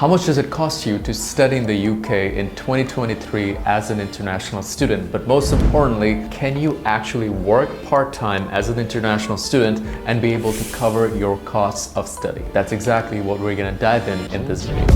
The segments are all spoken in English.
How much does it cost you to study in the UK in 2023 as an international student? But most importantly, can you actually work part-time as an international student and be able to cover your costs of study? That's exactly what we're going to dive in this video.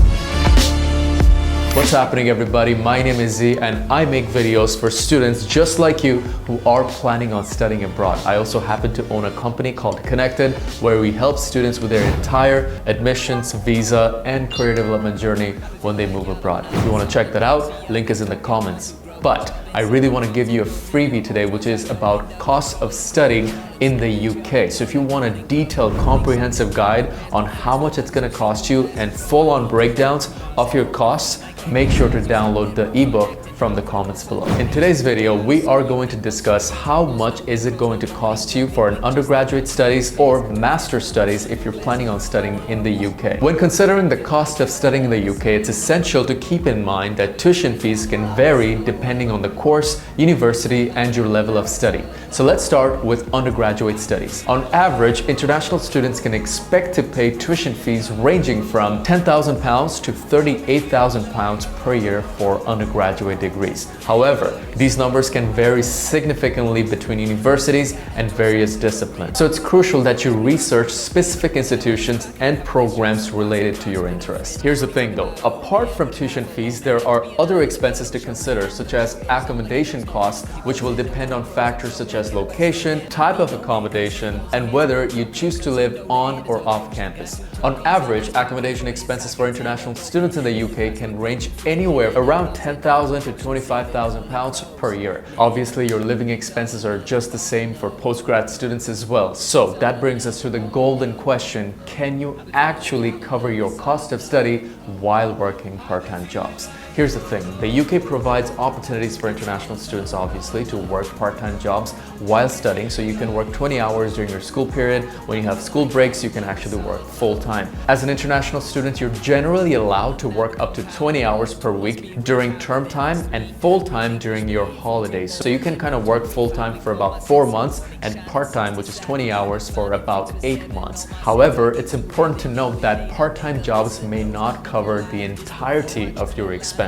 What's happening, everybody? My name is Z and I make videos for students just like you who are planning on studying abroad. I also happen to own a company called Connected where we help students with their entire admissions, visa and career development journey when they move abroad. If you want to check that out, link is in the comments. But I really want to give you a freebie today, which is about cost of studying in the UK. So if you want a detailed, comprehensive guide on how much it's going to cost you and full-on breakdowns of your costs, make sure to download the ebook from the comments below. In today's video, we are going to discuss how much is it going to cost you for an undergraduate studies or master studies if you're planning on studying in the UK. When considering the cost of studying in the UK, it's essential to keep in mind that tuition fees can vary depending on the course, university, and your level of study. So let's start with undergraduate studies. On average, international students can expect to pay tuition fees ranging from £10,000 to £38,000 per year for undergraduate degrees. However, these numbers can vary significantly between universities and various disciplines. So it's crucial that you research specific institutions and programs related to your interests. Here's the thing though, apart from tuition fees, there are other expenses to consider, such as accommodation costs, which will depend on factors such as location, type of accommodation, and whether you choose to live on or off campus. On average, accommodation expenses for international students in the UK can range anywhere around £10,000 to £25,000 per year. Obviously, your living expenses are just the same for postgrad students as well. So that brings us to the golden question: can you actually cover your cost of study while working part-time jobs? Here's the thing, the UK provides opportunities for international students, obviously, to work part-time jobs while studying. So you can work 20 hours during your school period. When you have school breaks, you can actually work full-time. As an international student, you're generally allowed to work up to 20 hours per week during term time and full-time during your holidays. So you can kind of work full-time for about 4 months and part-time, which is 20 hours, for about 8 months. However, it's important to note that part-time jobs may not cover the entirety of your expenses,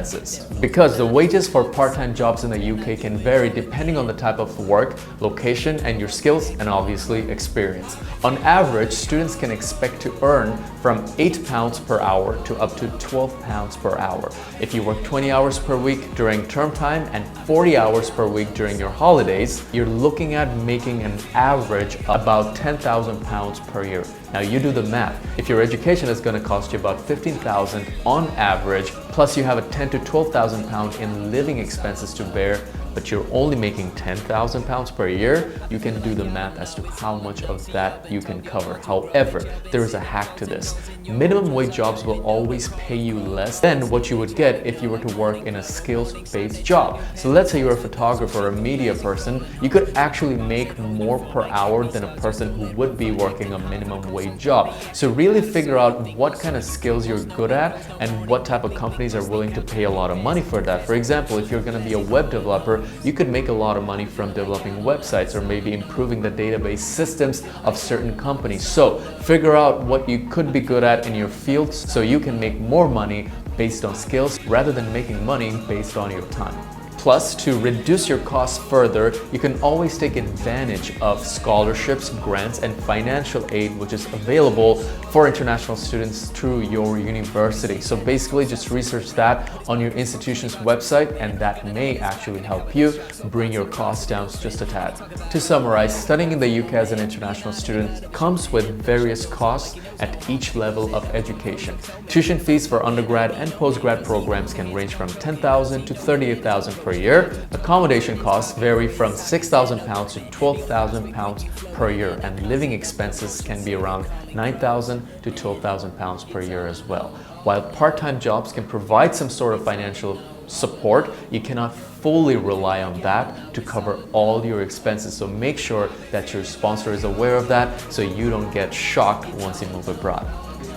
because the wages for part-time jobs in the UK can vary depending on the type of work, location, and your skills and obviously experience. On average, students can expect to earn from £8 per hour to up to £12 per hour. If you work 20 hours per week during term time and 40 hours per week during your holidays, you're looking at making an average of about £10,000 per year. Now you do the math. If your education is going to cost you about $15,000 on average, plus you have a £10,000 to £12,000 in living expenses to bear, but you're only making £10,000 per year, you can do the math as to how much of that you can cover. However, there is a hack to this. Minimum wage jobs will always pay you less than what you would get if you were to work in a skills-based job. So let's say you're a photographer or a media person, you could actually make more per hour than a person who would be working a minimum wage job. So really figure out what kind of skills you're good at and what type of companies are willing to pay a lot of money for that. For example, if you're going to be a web developer, you could make a lot of money from developing websites or maybe improving the database systems of certain companies. So figure out what you could be good at in your fields so you can make more money based on skills rather than making money based on your time. Plus, to reduce your costs further, you can always take advantage of scholarships, grants, and financial aid which is available for international students through your university. So basically just research that on your institution's website and that may actually help you bring your costs down just a tad. To summarize, studying in the UK as an international student comes with various costs at each level of education. Tuition fees for undergrad and postgrad programs can range from £10,000 to £38,000 per year. Accommodation costs vary from £6,000 to £12,000 per year, and living expenses can be around £9,000 to £12,000 per year as well. While part-time jobs can provide some sort of financial support, you cannot fully rely on that to cover all your expenses. So make sure that your sponsor is aware of that so you don't get shocked once you move abroad.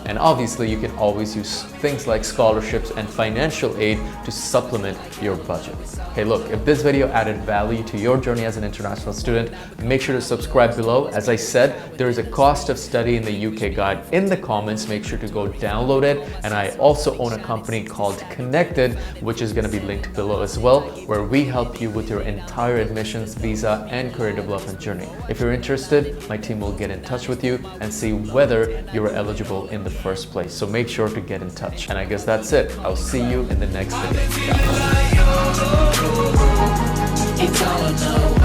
And obviously you can can always use things like scholarships and financial aid to supplement your budget. Hey, look, if this video added value to your journey as an international student, make sure to subscribe below. As I said, there is a cost of study in the UK guide in the comments. Make sure to go download it. And I also own a company called Connected, which is going to be linked below as well, where we help you with your entire admissions, visa, and career development journey. If you're interested, my team will get in touch with you and see whether you're eligible in the first place. So make sure to get in touch. And I guess that's it. I'll see you in the next video. Ciao. It's all I know.